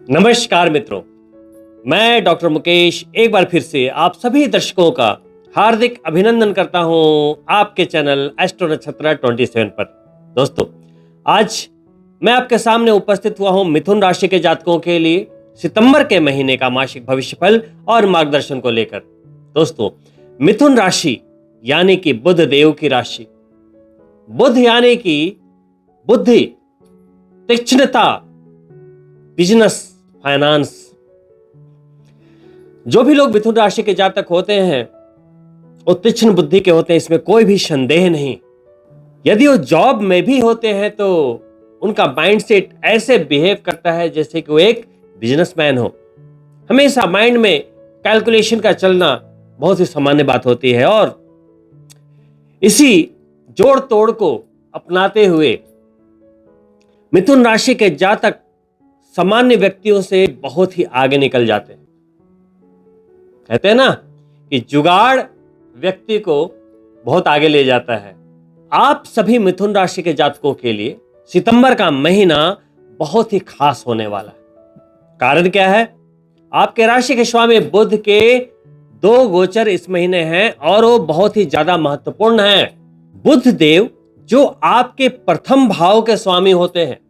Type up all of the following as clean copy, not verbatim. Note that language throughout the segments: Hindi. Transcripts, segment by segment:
नमस्कार मित्रों, मैं डॉक्टर मुकेश एक बार फिर से आप सभी दर्शकों का हार्दिक अभिनंदन करता हूं आपके चैनल एस्ट्रो नक्षत्र 27 पर। दोस्तों, आज मैं आपके सामने उपस्थित हुआ हूं मिथुन राशि के जातकों के लिए सितंबर के महीने का मासिक भविष्यफल और मार्गदर्शन को लेकर। दोस्तों, मिथुन राशि यानी कि बुध देव की राशि। बुध यानी कि बुद्धि, तीक्ष्णता, बिजनेस, फाइनेंस। जो भी लोग मिथुन राशि के जातक होते हैं वो तीक्ष्ण बुद्धि के होते हैं, इसमें कोई भी संदेह नहीं। यदि वो जॉब में भी होते हैं तो उनका माइंडसेट ऐसे बिहेव करता है जैसे कि वो एक बिजनेसमैन हो। हमेशा माइंड में कैलकुलेशन का चलना बहुत ही सामान्य बात होती है और इसी जोड़ तोड़ को अपनाते हुए मिथुन राशि के जातक सामान्य व्यक्तियों से बहुत ही आगे निकल जाते हैं। कहते हैं ना कि जुगाड़ व्यक्ति को बहुत आगे ले जाता है। आप सभी मिथुन राशि के जातकों के लिए सितंबर का महीना बहुत ही खास होने वाला है। कारण क्या है? आपके राशि के स्वामी बुध के 2 गोचर इस महीने हैं और वो बहुत ही ज्यादा महत्वपूर्ण हैं। बुध देव जो आपके प्रथम भाव के स्वामी होते हैं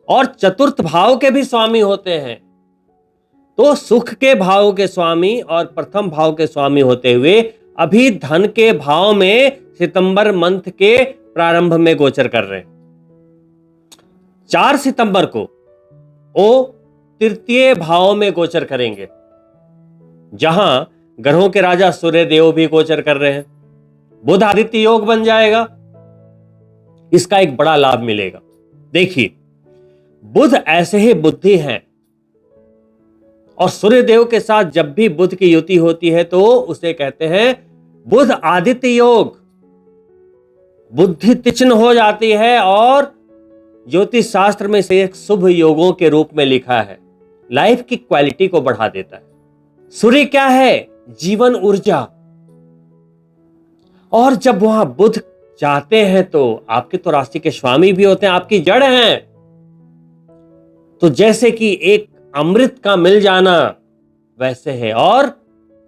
और चतुर्थ भाव के भी स्वामी होते हैं, तो सुख के भाव के स्वामी और प्रथम भाव के स्वामी होते हुए अभी धन के भाव में सितंबर मंथ के प्रारंभ में गोचर कर रहे हैं। 4 सितंबर को वो तृतीय भाव में गोचर करेंगे, जहां ग्रहों के राजा सूर्य देव भी गोचर कर रहे हैं। बुध आदित्य योग बन जाएगा, इसका एक बड़ा लाभ मिलेगा। देखिए, बुध ऐसे ही बुद्धि हैं और सूर्य देव के साथ जब भी बुध की युति होती है तो उसे कहते हैं बुध आदित्य योग। बुद्धि तीक्ष्ण हो जाती है और ज्योतिष शास्त्र में से एक शुभ योगों के रूप में लिखा है। लाइफ की क्वालिटी को बढ़ा देता है। सूर्य क्या है? जीवन ऊर्जा। और जब वहां बुध जाते हैं तो आपके तो राशि के स्वामी भी होते हैं, आपकी जड़ हैं। तो जैसे कि एक अमृत का मिल जाना वैसे है। और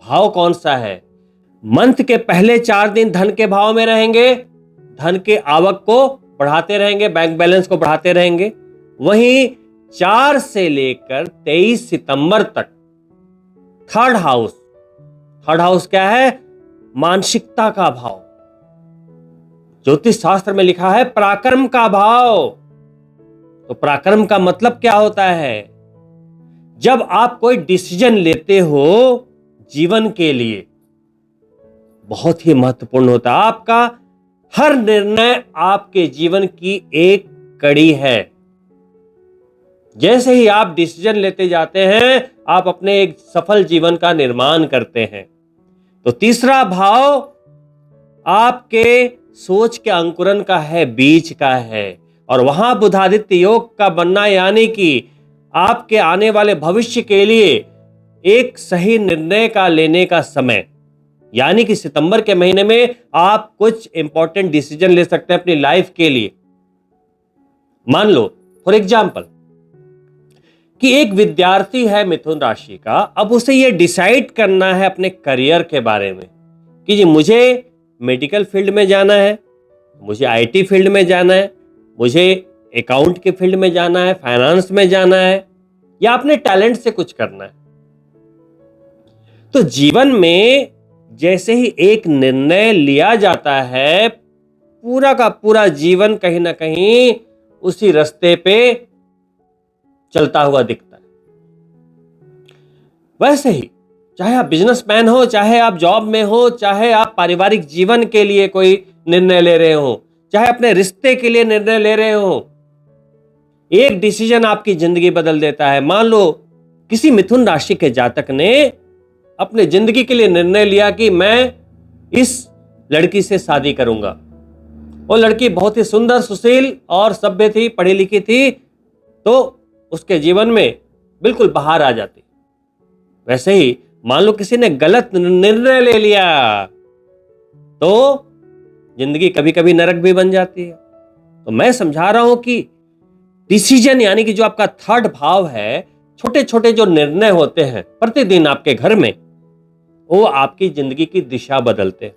भाव कौन सा है? मंथ के पहले 4 दिन धन के भाव में रहेंगे, धन के आवक को बढ़ाते रहेंगे, बैंक बैलेंस को बढ़ाते रहेंगे। वहीं 4 से लेकर 23 सितंबर तक थर्ड हाउस क्या है? मानसिकता का भाव। ज्योतिष शास्त्र में लिखा है पराक्रम का भाव। तो पराक्रम का मतलब क्या होता है? जब आप कोई डिसीजन लेते हो जीवन के लिए, बहुत ही महत्वपूर्ण होता है। आपका हर निर्णय आपके जीवन की एक कड़ी है। जैसे ही आप डिसीजन लेते जाते हैं, आप अपने एक सफल जीवन का निर्माण करते हैं। तो तीसरा भाव आपके सोच के अंकुरन का है, बीज का है। और वहां बुधादित्य योग का बनना यानी कि आपके आने वाले भविष्य के लिए एक सही निर्णय का लेने का समय। यानी कि सितंबर के महीने में आप कुछ इंपॉर्टेंट डिसीजन ले सकते हैं अपनी लाइफ के लिए। मान लो फॉर एग्जाम्पल कि एक विद्यार्थी है मिथुन राशि का, अब उसे यह डिसाइड करना है अपने करियर के बारे में कि जी मुझे मेडिकल फील्ड में जाना है, मुझे आईटी फील्ड में जाना है, मुझे अकाउंट के फील्ड में जाना है, फाइनेंस में जाना है, या अपने टैलेंट से कुछ करना है। तो जीवन में जैसे ही एक निर्णय लिया जाता है, पूरा का पूरा जीवन कहीं ना कहीं उसी रास्ते पे चलता हुआ दिखता है। वैसे ही चाहे आप बिजनेसमैन हो, चाहे आप जॉब में हो, चाहे आप पारिवारिक जीवन के लिए कोई निर्णय ले रहे हो, चाहे अपने रिश्ते के लिए निर्णय ले रहे हो, एक डिसीजन आपकी जिंदगी बदल देता है। मान लो किसी मिथुन राशि के जातक ने अपने जिंदगी के लिए निर्णय लिया कि मैं इस लड़की से शादी करूंगा। वो लड़की बहुत ही सुंदर, सुशील और सभ्य थी, पढ़ी लिखी थी, तो उसके जीवन में बिल्कुल बहार आ जाती। वैसे ही मान लो किसी ने गलत निर्णय ले लिया तो जिंदगी कभी कभी नरक भी बन जाती है। तो मैं समझा रहा हूं कि डिसीजन यानी कि जो आपका थर्ड भाव है, छोटे छोटे जो निर्णय होते हैं प्रतिदिन आपके घर में, वो आपकी जिंदगी की दिशा बदलते हैं,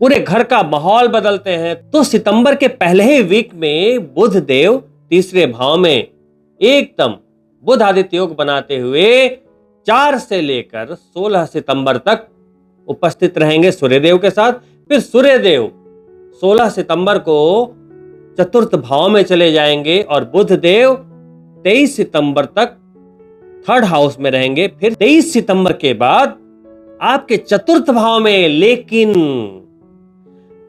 पूरे घर का माहौल बदलते हैं। तो सितंबर के पहले ही वीक में बुध देव तीसरे भाव में एकदम बुध आदित्य योग बनाते हुए 4 से लेकर 16 सितंबर तक उपस्थित रहेंगे सूर्यदेव के साथ। फिर सूर्यदेव 16 सितंबर को चतुर्थ भाव में चले जाएंगे और बुध देव 23 सितंबर तक थर्ड हाउस में रहेंगे। फिर 23 सितंबर के बाद आपके चतुर्थ भाव में, लेकिन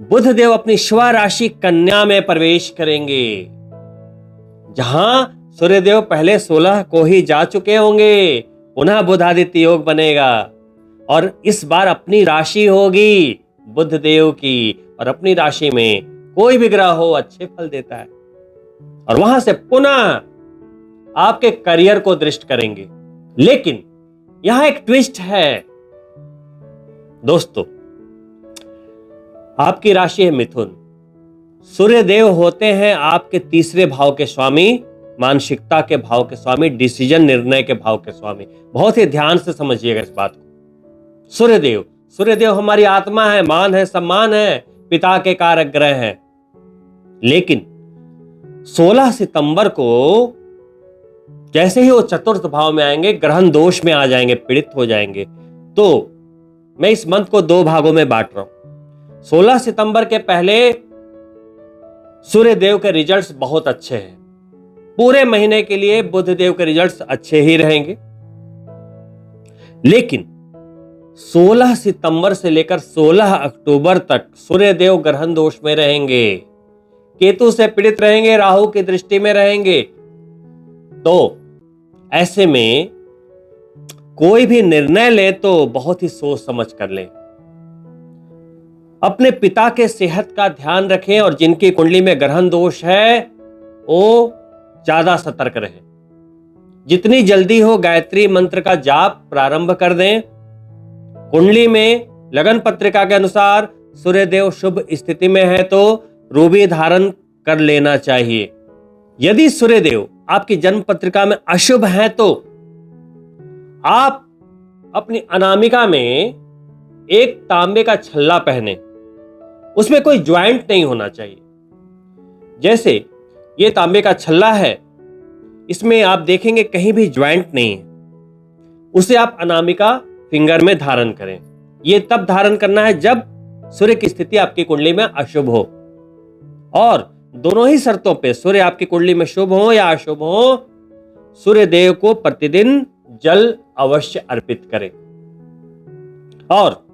बुध देव अपनी स्व राशि कन्या में प्रवेश करेंगे, जहां सूर्यदेव पहले 16 को ही जा चुके होंगे। पुनः बुध आदित्य योग बनेगा और इस बार अपनी राशि होगी बुध देव की, और अपनी राशि में कोई भी ग्रह हो अच्छे फल देता है। और वहां से पुनः आपके करियर को दृष्ट करेंगे। लेकिन यहां एक ट्विस्ट है दोस्तों, आपकी राशि है मिथुन, सूर्यदेव होते हैं आपके तीसरे भाव के स्वामी, मानसिकता के भाव के स्वामी, डिसीजन निर्णय के भाव के स्वामी। बहुत ही ध्यान से समझिएगा इस बात को। सूर्यदेव हमारी आत्मा है, मान है, सम्मान है, पिता के कारक ग्रह हैं। लेकिन 16 सितंबर को जैसे ही वो चतुर्थ भाव में आएंगे, ग्रहण दोष में आ जाएंगे, पीड़ित हो जाएंगे। तो मैं इस मंथ को 2 भागों में बांट रहा हूं। 16 सितंबर के पहले सूर्यदेव के रिजल्ट्स बहुत अच्छे हैं, पूरे महीने के लिए बुध देव के रिजल्ट्स अच्छे ही रहेंगे। लेकिन 16 सितंबर से लेकर 16 अक्टूबर तक सूर्यदेव ग्रहण दोष में रहेंगे, केतु से पीड़ित रहेंगे, राहु की दृष्टि में रहेंगे। तो ऐसे में कोई भी निर्णय ले तो बहुत ही सोच समझ कर लें, अपने पिता के सेहत का ध्यान रखें, और जिनकी कुंडली में ग्रहण दोष है वो ज्यादा सतर्क रहें। जितनी जल्दी हो गायत्री मंत्र का जाप प्रारंभ कर दें। कुंडली में लगन पत्रिका के अनुसार सूर्यदेव शुभ स्थिति में है तो रूबी धारण कर लेना चाहिए। यदि सूर्यदेव आपकी जन्म पत्रिका में अशुभ है तो आप अपनी अनामिका में एक तांबे का छल्ला पहने, उसमें कोई ज्वाइंट नहीं होना चाहिए। जैसे ये तांबे का छल्ला है, इसमें आप देखेंगे कहीं भी ज्वाइंट नहीं है, उसे आप अनामिका फिंगर में धारण करें। ये तब धारण करना है जब सूर्य की स्थिति आपकी कुंडली में अशुभ हो, और दोनों ही शर्तों पे, सूर्य आपकी कुंडली में शुभ हो या अशुभ हो, सूर्य देव को प्रतिदिन जल अवश्य अर्पित करें। और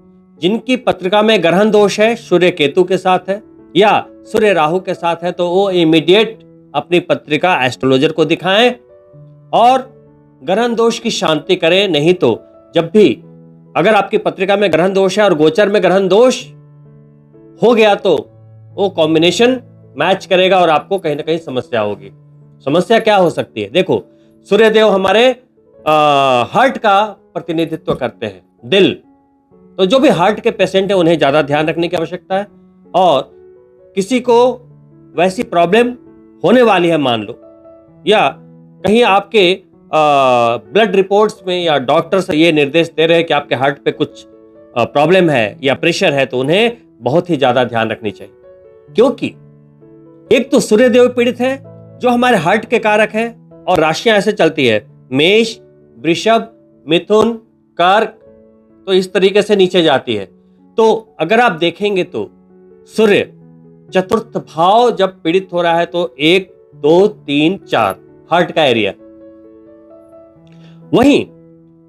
जिनकी पत्रिका में ग्रहण दोष है, सूर्य केतु के साथ है या सूर्य राहु के साथ है, तो वो इमीडिएट अपनी पत्रिका एस्ट्रोलॉजर को दिखाएं और ग्रहण दोष की शांति करें। नहीं तो जब भी अगर आपकी पत्रिका में ग्रहण दोष है और गोचर में ग्रहण दोष हो गया तो वो कॉम्बिनेशन मैच करेगा और आपको कहीं ना कहीं समस्या होगी। समस्या क्या हो सकती है? देखो, सूर्यदेव हमारे हार्ट का प्रतिनिधित्व करते हैं, दिल। तो जो भी हार्ट के पेशेंट है उन्हें ज्यादा ध्यान रखने की आवश्यकता है। और किसी को वैसी प्रॉब्लम होने वाली है मान लो, या कहीं आपके ब्लड रिपोर्ट्स में या डॉक्टर्स ये निर्देश दे रहे हैं कि आपके हार्ट पे कुछ प्रॉब्लम है या प्रेशर है, तो उन्हें बहुत ही ज्यादा ध्यान रखनी चाहिए। क्योंकि एक तो सूर्यदेव पीड़ित है जो हमारे हार्ट के कारक है, और राशियां ऐसे चलती है मेष, वृषभ, मिथुन, कर्क, तो इस तरीके से नीचे जाती है। तो अगर आप देखेंगे तो सूर्य चतुर्थ भाव जब पीड़ित हो रहा है तो 1, 2, 3, 4 हार्ट का एरिया। वहीं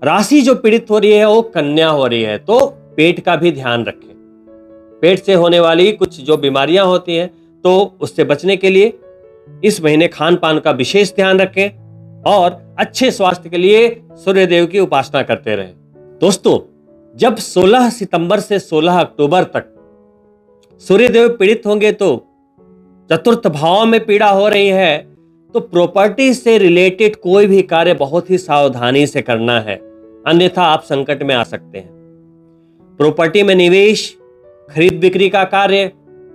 राशि जो पीड़ित हो रही है वो कन्या हो रही है, तो पेट का भी ध्यान रखें। पेट से होने वाली कुछ जो बीमारियां होती हैं तो उससे बचने के लिए इस महीने खान पान का विशेष ध्यान रखें और अच्छे स्वास्थ्य के लिए सूर्यदेव की उपासना करते रहें। दोस्तों, जब 16 सितंबर से 16 अक्टूबर तक सूर्यदेव पीड़ित होंगे तो चतुर्थ भाव में पीड़ा हो रही है, तो प्रॉपर्टी से रिलेटेड कोई भी कार्य बहुत ही सावधानी से करना है, अन्यथा आप संकट में आ सकते हैं। प्रॉपर्टी में निवेश, खरीद बिक्री का कार्य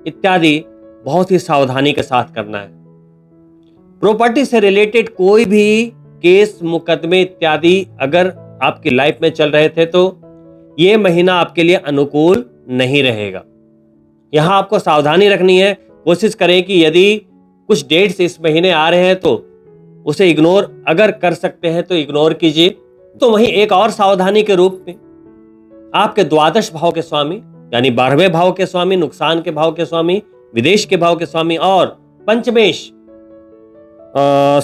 इत्यादि बहुत ही सावधानी के साथ करना है। प्रॉपर्टी से रिलेटेड कोई भी केस मुकदमे इत्यादि अगर आपकी लाइफ में चल रहे थे तो ये महीना आपके लिए अनुकूल नहीं रहेगा। यहां आपको सावधानी रखनी है। कोशिश करें कि यदि कुछ डेट्स इस महीने आ रहे हैं तो उसे इग्नोर अगर कर सकते हैं तो इग्नोर कीजिए। तो वहीं एक और सावधानी के रूप में आपके द्वादश भाव के स्वामी यानी 12वें भाव के स्वामी, नुकसान के भाव के स्वामी, विदेश के भाव के स्वामी और पंचमेश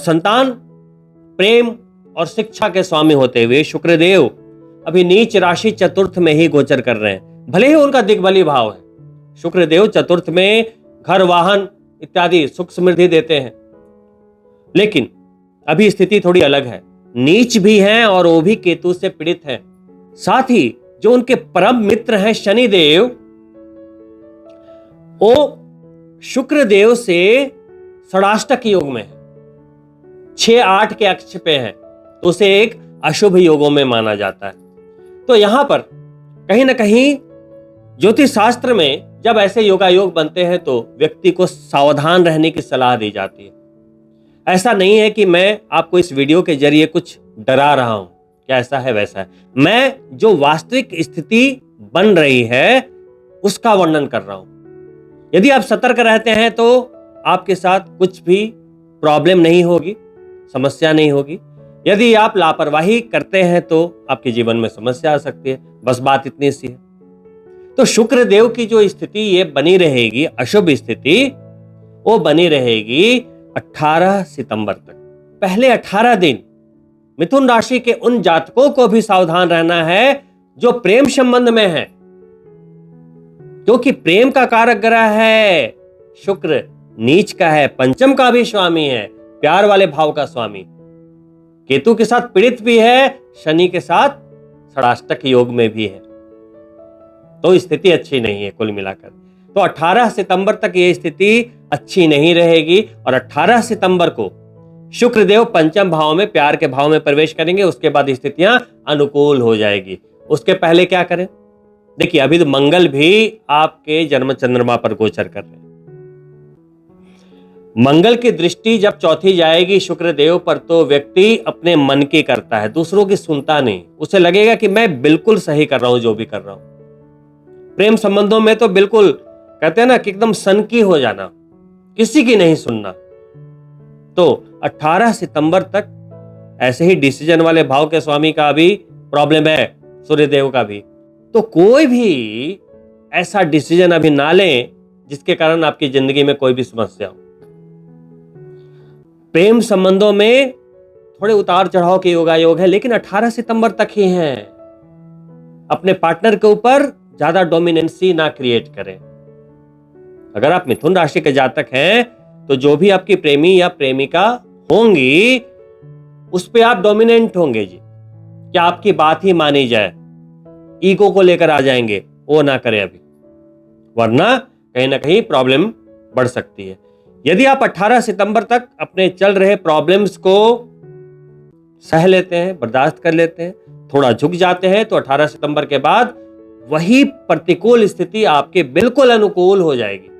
संतान, प्रेम और शिक्षा के स्वामी होते हुए शुक्रदेव अभी नीच राशि चतुर्थ में ही गोचर कर रहे हैं। भले ही उनका दिग्बली भाव है, शुक्रदेव चतुर्थ में घर, वाहन इत्यादि सुख समृद्धि देते हैं, लेकिन अभी स्थिति थोड़ी अलग है। नीच भी हैं और वो भी केतु से पीड़ित हैं। साथ ही जो उनके परम मित्र हैं शनिदेव, वो शुक्रदेव से षडाष्टक योग में है, 6-8 के अक्ष पे है, तो उसे एक अशुभ योगों में माना जाता है। तो यहां पर कहीं ना कहीं ज्योतिष शास्त्र में जब ऐसे योगायोग बनते हैं तो व्यक्ति को सावधान रहने की सलाह दी जाती है। ऐसा नहीं है कि मैं आपको इस वीडियो के जरिए कुछ डरा रहा हूं, क्या ऐसा है वैसा है। मैं जो वास्तविक स्थिति बन रही है उसका वर्णन कर रहा हूं। यदि आप सतर्क रहते हैं तो आपके साथ कुछ भी प्रॉब्लम नहीं होगी, समस्या नहीं होगी। यदि आप लापरवाही करते हैं तो आपके जीवन में समस्या आ सकती है। बस बात इतनी सी है। तो शुक्र देव की जो स्थिति ये बनी रहेगी, अशुभ स्थिति, वो बनी रहेगी 18 सितंबर तक। पहले 18 दिन मिथुन राशि के उन जातकों को भी सावधान रहना है जो प्रेम संबंध में है, क्योंकि प्रेम का कारक ग्रह है शुक्र, नीच का है, पंचम का भी स्वामी है, प्यार वाले भाव का स्वामी, केतु के साथ पीड़ित भी है, शनि के साथ षडाष्टक योग में भी है। तो स्थिति अच्छी नहीं है कुल मिलाकर। तो 18 सितंबर तक ये स्थिति अच्छी नहीं रहेगी और 18 सितंबर को शुक्रदेव पंचम भाव में, प्यार के भाव में प्रवेश करेंगे। उसके बाद स्थितियां अनुकूल हो जाएगी। उसके पहले क्या करें? देखिए, अभी तो मंगल भी आपके जन्म चंद्रमा पर गोचर कर रहे हैं। मंगल की दृष्टि जब चौथी जाएगी शुक्रदेव पर तो व्यक्ति अपने मन की करता है, दूसरों की सुनता नहीं। उसे लगेगा कि मैं बिल्कुल सही कर रहा हूं जो भी कर रहा हूं। प्रेम संबंधों में तो बिल्कुल कहते हैं ना कि एकदम सनकी हो जाना, किसी की नहीं सुनना। तो 18 सितंबर तक ऐसे ही डिसीजन वाले भाव के स्वामी का भी प्रॉब्लम है, सूर्यदेव का भी। तो कोई भी ऐसा डिसीजन अभी ना लें जिसके कारण आपकी जिंदगी में कोई भी समस्या हो। प्रेम संबंधों में थोड़े उतार चढ़ाव के योगायोग है, लेकिन 18 सितंबर तक ही हैं। अपने पार्टनर के ऊपर ज्यादा डोमिनेंसी ना क्रिएट करें। अगर आप मिथुन राशि के जातक हैं तो जो भी आपकी प्रेमी या प्रेमिका होंगी उस पे आप डोमिनेंट होंगे जी, क्या आपकी बात ही मानी जाए, ईगो को लेकर आ जाएंगे, वो ना करें अभी, वरना कहीं ना कहीं प्रॉब्लम बढ़ सकती है। यदि आप 18 सितंबर तक अपने चल रहे प्रॉब्लम्स को सह लेते हैं, बर्दाश्त कर लेते हैं, थोड़ा झुक जाते हैं, तो 18 सितंबर के बाद वही प्रतिकूल स्थिति आपके बिल्कुल अनुकूल हो जाएगी।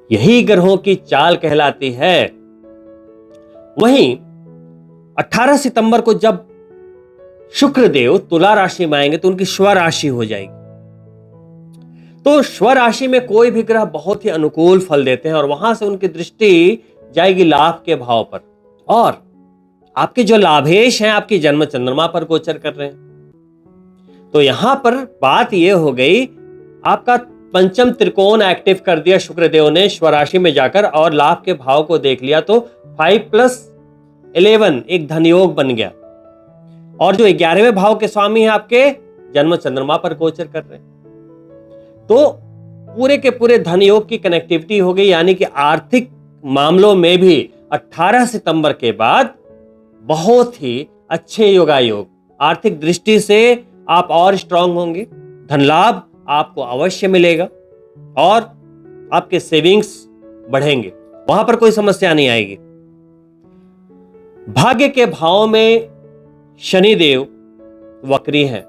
यही ग्रहों की चाल कहलाती है। वहीं 18 सितंबर को जब शुक्रदेव तुला राशि में आएंगे तो उनकी स्वराशि हो जाएगी। तो स्वराशि में कोई भी ग्रह बहुत ही अनुकूल फल देते हैं और वहां से उनकी दृष्टि जाएगी लाभ के भाव पर, और आपके जो लाभेश हैं आपकी जन्म चंद्रमा पर गोचर कर रहे हैं। तो यहां पर बात यह हो गई, आपका पंचम त्रिकोण एक्टिव कर दिया शुक्रदेव ने स्वराशि में जाकर और लाभ के भाव को देख लिया, तो 5+11 एक धनयोग बन गया। और जो 11वें भाव के स्वामी हैं आपके जन्म चंद्रमा पर गोचर कर रहे हैं, तो पूरे के पूरे धनयोग की कनेक्टिविटी हो गई। यानी कि आर्थिक मामलों में भी 18 सितंबर के बाद बहुत ही अच्छे योगायोग, आर्थिक दृष्टि से आप और स्ट्रांग होंगे, धन लाभ आपको अवश्य मिलेगा और आपके सेविंग्स बढ़ेंगे, वहां पर कोई समस्या नहीं आएगी। भाग्य के भाव में शनिदेव वक्री हैं।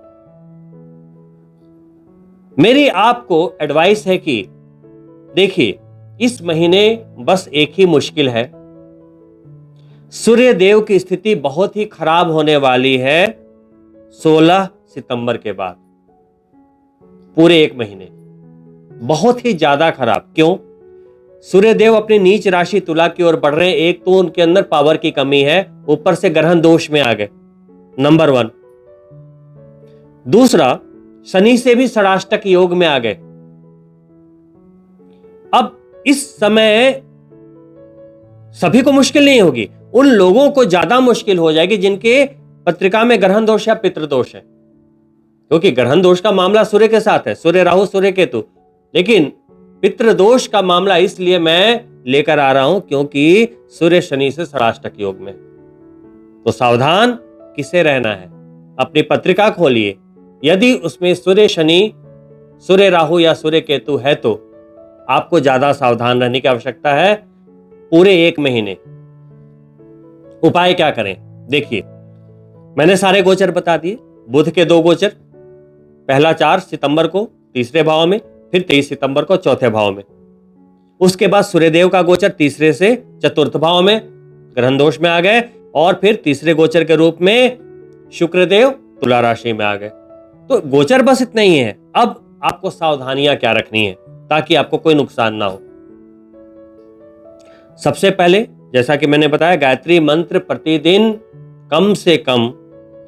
मेरी आपको एडवाइस है कि देखिए, इस महीने बस एक ही मुश्किल है, सूर्य देव की स्थिति बहुत ही खराब होने वाली है 16 सितंबर के बाद, पूरे 1 महीने बहुत ही ज्यादा खराब। क्यों? सूर्य देव अपनी नीच राशि तुला की ओर बढ़ रहे हैं। एक तो उनके अंदर पावर की कमी है, ऊपर से ग्रहण दोष में आ गए, नंबर 1। दूसरा, शनि से भी षडाष्टक योग में आ गए। अब इस समय सभी को मुश्किल नहीं होगी, उन लोगों को ज्यादा मुश्किल हो जाएगी जिनके पत्रिका में ग्रहण दोष या पितृदोष है, क्योंकि ग्रहण दोष का मामला सूर्य के साथ है, सूर्य राहु सूर्य केतु। लेकिन पितृदोष का मामला इसलिए मैं लेकर आ रहा हूं क्योंकि सूर्य शनि से षडाष्टक योग में। तो सावधान किसे रहना है? अपनी पत्रिका खोलिए, यदि उसमें सूर्य शनि, सूर्य राहु या सूर्य केतु है तो आपको ज्यादा सावधान रहने की आवश्यकता है पूरे 1 महीने। उपाय क्या करें? देखिए, मैंने सारे गोचर बता दिए। बुध के 2 गोचर, पहला 4 सितंबर को तीसरे भाव में, फिर 23 सितंबर को चौथे भाव में। उसके बाद सूर्यदेव का गोचर तीसरे से चतुर्थ भाव में ग्रहण दोष में आ गए, और फिर तीसरे गोचर के रूप में शुक्रदेव तुला राशि में आ गए। तो गोचर बस इतना ही है। अब आपको सावधानियां क्या रखनी है ताकि आपको कोई नुकसान ना हो? सबसे पहले, जैसा कि मैंने बताया, गायत्री मंत्र प्रतिदिन कम से कम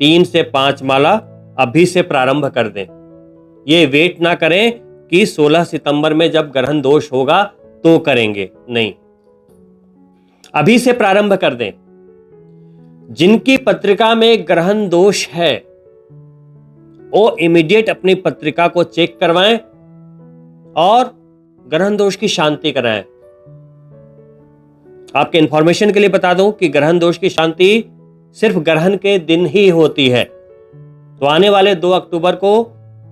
3 से 5 माला अभी से प्रारंभ कर दें। ये वेट ना करें कि 16 सितंबर में जब ग्रहण दोष होगा तो करेंगे, नहीं, अभी से प्रारंभ कर दें। जिनकी पत्रिका में ग्रहण दोष है वो इमीडिएट अपनी पत्रिका को चेक करवाएं और ग्रहण दोष की शांति कराएं। आपके इंफॉर्मेशन के लिए बता दूं कि ग्रहण दोष की शांति सिर्फ ग्रहण के दिन ही होती है। तो आने वाले 2 अक्टूबर को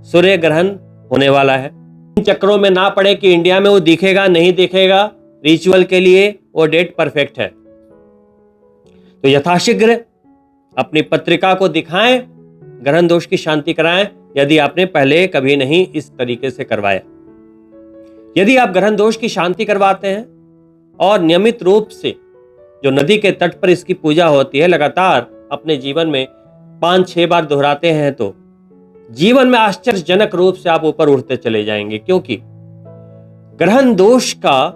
सूर्य ग्रहण होने वाला है। इन चक्रों में ना पड़े कि इंडिया में वो दिखेगा नहीं दिखेगा, रिचुअल के लिए वो डेट परफेक्ट है। तो यथाशीघ्र अपनी पत्रिका को दिखाएं, ग्रहण दोष की शांति कराएं, यदि आपने पहले कभी नहीं इस तरीके से करवाया। यदि आप ग्रहण दोष की शांति करवाते हैं और नियमित रूप से जो नदी के तट पर इसकी पूजा होती है लगातार अपने जीवन में 5-6 बार दोहराते हैं तो जीवन में आश्चर्यजनक रूप से आप ऊपर उठते चले जाएंगे। क्योंकि ग्रहण दोष का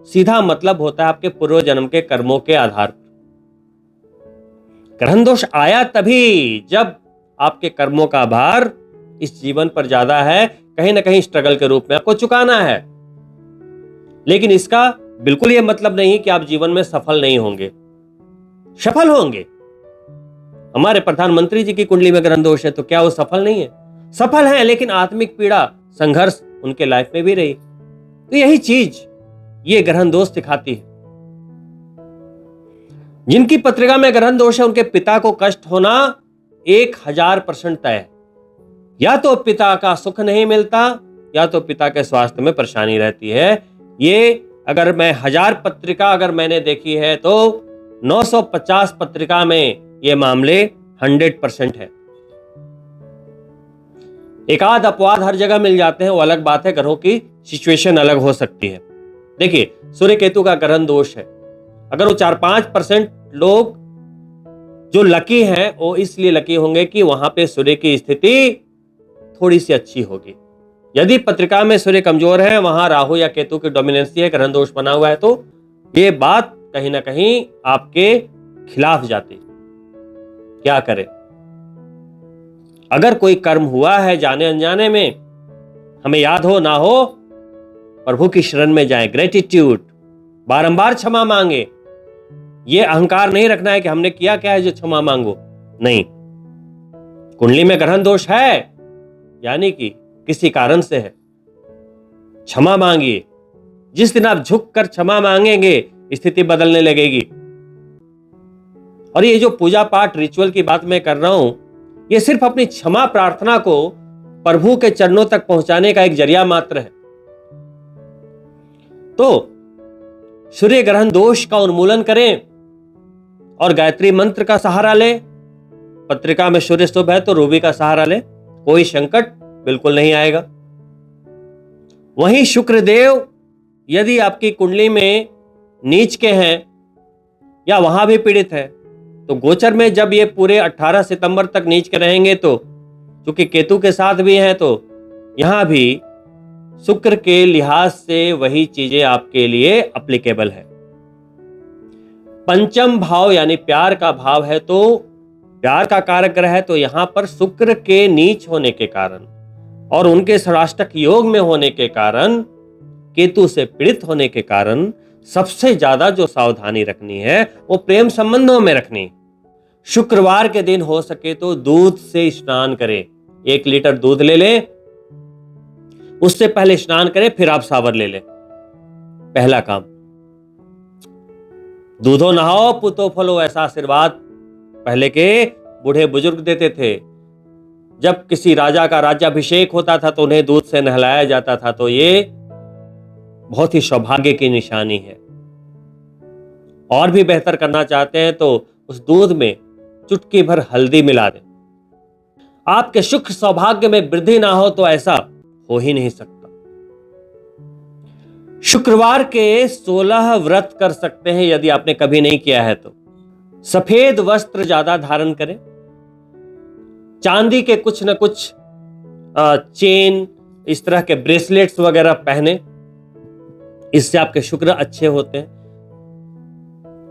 सीधा मतलब होता है आपके पूर्व जन्म के कर्मों के आधार पर। ग्रहण दोष आया तभी जब आपके कर्मों का भार इस जीवन पर ज्यादा है, कहीं ना कहीं स्ट्रगल के रूप में आपको चुकाना है। लेकिन इसका बिल्कुल यह मतलब नहीं कि आप जीवन में सफल नहीं होंगे, सफल होंगे। हमारे प्रधानमंत्री जी की कुंडली में ग्रहण दोष है तो क्या वो सफल नहीं है? सफल है, लेकिन आत्मिक पीड़ा, संघर्ष उनके लाइफ में भी रही। तो यही चीज ये ग्रहण दोष सिखाती है। जिनकी पत्रिका में ग्रहण दोष है उनके पिता को कष्ट होना 1000% तय है। या तो पिता का सुख नहीं मिलता या तो पिता के स्वास्थ्य में परेशानी रहती है। ये अगर मैं 1000 पत्रिका अगर मैंने देखी है तो 950 पत्रिका में ये मामले 100% है। एक आध अपवाद हर जगह मिल जाते हैं, वो अलग बात है, ग्रहों की सिचुएशन अलग हो सकती है। देखिए, सूर्य केतु का ग्रहण दोष है, अगर वो 4-5% लोग जो लकी हैं वो इसलिए लकी होंगे कि वहां पे सूर्य की स्थिति थोड़ी सी अच्छी होगी। यदि पत्रिका में सूर्य कमजोर है, वहां राहु या केतु की डोमिनेंसी है, ग्रहण दोष बना हुआ है, तो ये बात कहीं ना कहीं आपके खिलाफ जाती। क्या करें? अगर कोई कर्म हुआ है जाने अनजाने में, हमें याद हो ना हो, प्रभु की शरण में जाएं, ग्रेटिट्यूड, बारंबार क्षमा मांगे। ये अहंकार नहीं रखना है कि हमने किया क्या है जो क्षमा मांगो, नहीं। कुंडली में ग्रहण दोष है यानी कि किसी कारण से है, क्षमा मांगिए। जिस दिन आप झुक कर क्षमा मांगेंगे स्थिति बदलने लगेगी। और ये जो पूजा पाठ रिचुअल की बात मैं कर रहा हूं, ये सिर्फ अपनी क्षमा प्रार्थना को प्रभु के चरणों तक पहुंचाने का एक जरिया मात्र है। तो सूर्य ग्रहण दोष का उन्मूलन करें और गायत्री मंत्र का सहारा लें। पत्रिका में सूर्य शुभ है तो रूबी का सहारा लें, कोई संकट बिल्कुल नहीं आएगा। वहीं शुक्रदेव यदि आपकी कुंडली में नीच के हैं या वहां भी पीड़ित है। तो गोचर में जब ये पूरे 18 सितंबर तक नीच के रहेंगे तो चूंकि केतु के साथ भी हैं तो यहां भी शुक्र के लिहाज से वही चीजें आपके लिए अप्लीकेबल है। पंचम भाव यानी प्यार का भाव है तो प्यार का कारक ग्रह है, तो यहां पर शुक्र के नीच होने के कारण और उनके षडाष्टक योग में होने के कारण, केतु से पीड़ित होने के कारण सबसे ज्यादा जो सावधानी रखनी है वो प्रेम संबंधों में रखनी। शुक्रवार के दिन हो सके तो दूध से स्नान करें। 1 लीटर दूध ले लें, उससे पहले स्नान करें, फिर आप सावर ले लें। पहला काम। दूधो नहाओ पुतो फलो, ऐसा आशीर्वाद पहले के बूढ़े बुजुर्ग देते थे। जब किसी राजा का राज्याभिषेक होता था तो उन्हें दूध से नहलाया जाता था, तो ये बहुत ही सौभाग्य की निशानी है। और भी बेहतर करना चाहते हैं तो उस दूध में चुटकी भर हल्दी मिला दें। आपके सुख सौभाग्य में वृद्धि ना हो तो ऐसा हो ही नहीं सकता। शुक्रवार के 16 व्रत कर सकते हैं यदि आपने कभी नहीं किया है तो। सफेद वस्त्र ज्यादा धारण करें, चांदी के कुछ न कुछ चेन, इस तरह के ब्रेसलेट्स वगैरह पहने, इससे आपके शुक्र अच्छे होते हैं।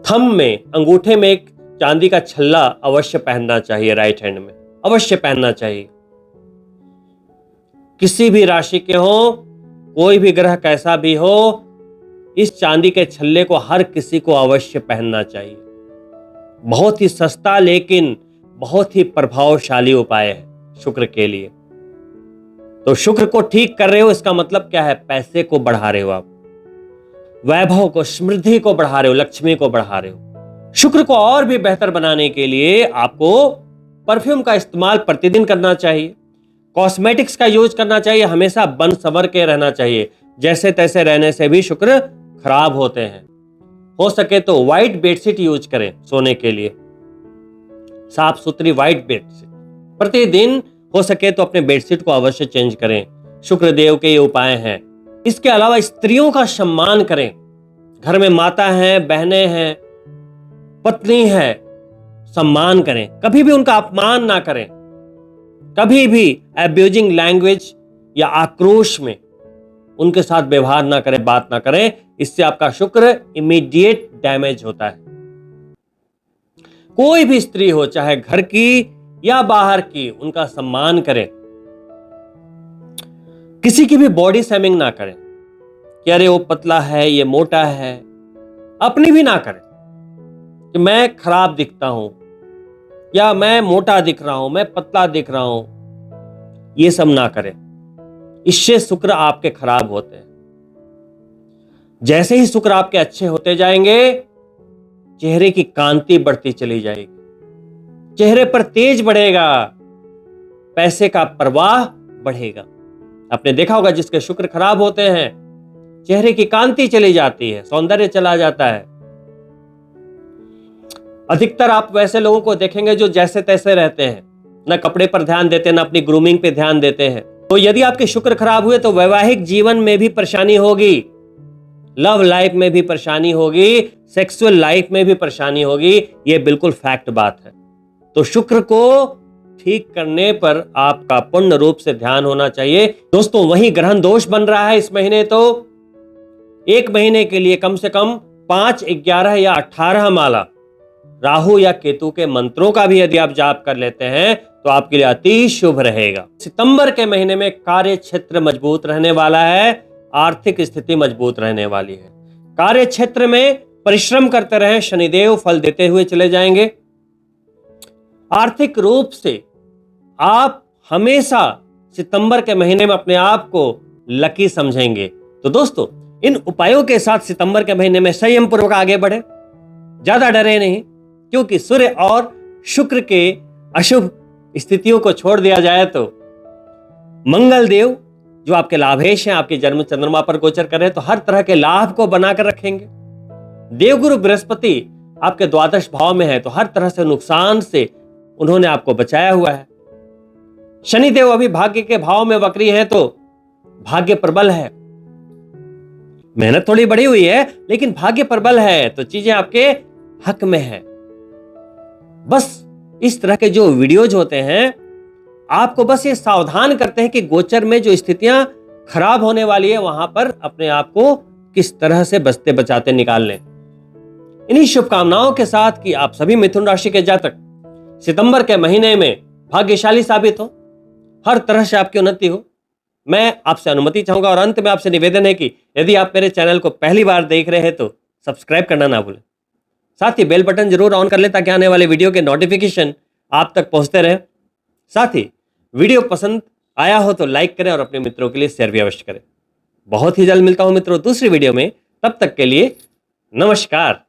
थंब में, अंगूठे में एक चांदी का छल्ला अवश्य पहनना चाहिए, राइट हैंड में अवश्य पहनना चाहिए। किसी भी राशि के हो, कोई भी ग्रह कैसा भी हो, इस चांदी के छल्ले को हर किसी को अवश्य पहनना चाहिए। बहुत ही सस्ता लेकिन बहुत ही प्रभावशाली उपाय है शुक्र के लिए। तो शुक्र को ठीक कर रहे हो, इसका मतलब क्या है? पैसे को बढ़ा रहे हो आप, वैभव को, समृद्धि को बढ़ा रहे हो, लक्ष्मी को बढ़ा रहे हो। शुक्र को और भी बेहतर बनाने के लिए आपको परफ्यूम का इस्तेमाल प्रतिदिन करना चाहिए, कॉस्मेटिक्स का यूज करना चाहिए, हमेशा बन संवर के रहना चाहिए। जैसे तैसे रहने से भी शुक्र खराब होते हैं। हो सके तो व्हाइट बेडशीट यूज करें सोने के लिए, साफ सुथरी व्हाइट बेडशीट। प्रतिदिन हो सके तो अपने बेडशीट को अवश्य चेंज करें। शुक्र देव के ये उपाय हैं। इसके अलावा स्त्रियों का सम्मान करें। घर में माता हैं, बहनें हैं, पत्नी है, सम्मान करें, कभी भी उनका अपमान ना करें, कभी भी एब्यूजिंग लैंग्वेज या आक्रोश में उनके साथ व्यवहार ना करें, बात ना करें। इससे आपका शुक्र इमीडिएट डैमेज होता है। कोई भी स्त्री हो, चाहे घर की या बाहर की, उनका सम्मान करें। किसी की भी बॉडी शेमिंग ना करें कि अरे वो पतला है, ये मोटा है। अपनी भी ना करें कि मैं खराब दिखता हूं या मैं मोटा दिख रहा हूं, मैं पतला दिख रहा हूं। ये सब ना करें, इससे शुक्र आपके खराब होते हैं। जैसे ही शुक्र आपके अच्छे होते जाएंगे, चेहरे की कांति बढ़ती चली जाएगी, चेहरे पर तेज बढ़ेगा, पैसे का प्रवाह बढ़ेगा। आपने देखा होगा जिसके शुक्र खराब होते हैं, चेहरे की कांति चली जाती है, सौंदर्य चला जाता है। अधिकतर आप वैसे लोगों को देखेंगे जो जैसे तैसे रहते हैं, ना कपड़े पर ध्यान देते हैं, ना अपनी ग्रूमिंग पे ध्यान देते हैं। तो यदि आपके शुक्र खराब हुए तो वैवाहिक जीवन में भी परेशानी होगी, लव लाइफ में भी परेशानी होगी, सेक्सुअल लाइफ में भी परेशानी होगी। यह बिल्कुल फैक्ट बात है। तो शुक्र को ठीक करने पर आपका पूर्ण रूप से ध्यान होना चाहिए। दोस्तों, वही ग्रहण दोष बन रहा है इस महीने, तो 1 महीने के लिए कम से कम 5, 11 या 18 माला राहु या केतु के मंत्रों का भी यदि आप जाप कर लेते हैं तो आपके लिए अति शुभ रहेगा। सितंबर के महीने में कार्य क्षेत्र मजबूत रहने वाला है, आर्थिक स्थिति मजबूत रहने वाली है। कार्य क्षेत्र में परिश्रम करते रहें, शनिदेव फल देते हुए चले जाएंगे। आर्थिक रूप से आप हमेशा सितंबर के महीने में अपने आप को लकी समझेंगे। तो दोस्तों, इन उपायों के साथ सितंबर के महीने में संयम पूर्वक आगे बढ़े, ज्यादा डरे नहीं, क्योंकि सूर्य और शुक्र के अशुभ स्थितियों को छोड़ दिया जाए तो मंगल देव जो आपके लाभेश हैं, आपके जन्म चंद्रमा पर गोचर कर रहे हैं, तो हर तरह के लाभ को बनाकर रखेंगे। देवगुरु बृहस्पति आपके द्वादश भाव में है, तो हर तरह से नुकसान से उन्होंने आपको बचाया हुआ है। शनिदेव अभी भाग्य के भाव में वक्री हैं, तो भाग्य प्रबल है। मेहनत थोड़ी बढ़ी हुई है लेकिन भाग्य प्रबल है, तो चीजें आपके हक में है। बस इस तरह के जो वीडियोज होते हैं आपको बस ये सावधान करते हैं कि गोचर में जो स्थितियां खराब होने वाली है वहां पर अपने आप को किस तरह से बचते बचाते निकाल लें। इन्हीं शुभकामनाओं के साथ कि आप सभी मिथुन राशि के जातक सितंबर के महीने में भाग्यशाली साबित हो, हर तरह से आपकी उन्नति हो, मैं आपसे अनुमति चाहूंगा। और अंत में आपसे निवेदन है कि यदि आप मेरे चैनल को पहली बार देख रहे हैं तो सब्सक्राइब करना ना भूलें, साथ ही बेल बटन जरूर ऑन कर लें ताकि आने वाले वीडियो के नोटिफिकेशन आप तक पहुंचते रहे। साथ ही वीडियो पसंद आया हो तो लाइक करें और अपने मित्रों के लिए शेयर भी अवश्य करें। बहुत ही जल्द मिलता हूं मित्रों दूसरी वीडियो में, तब तक के लिए नमस्कार।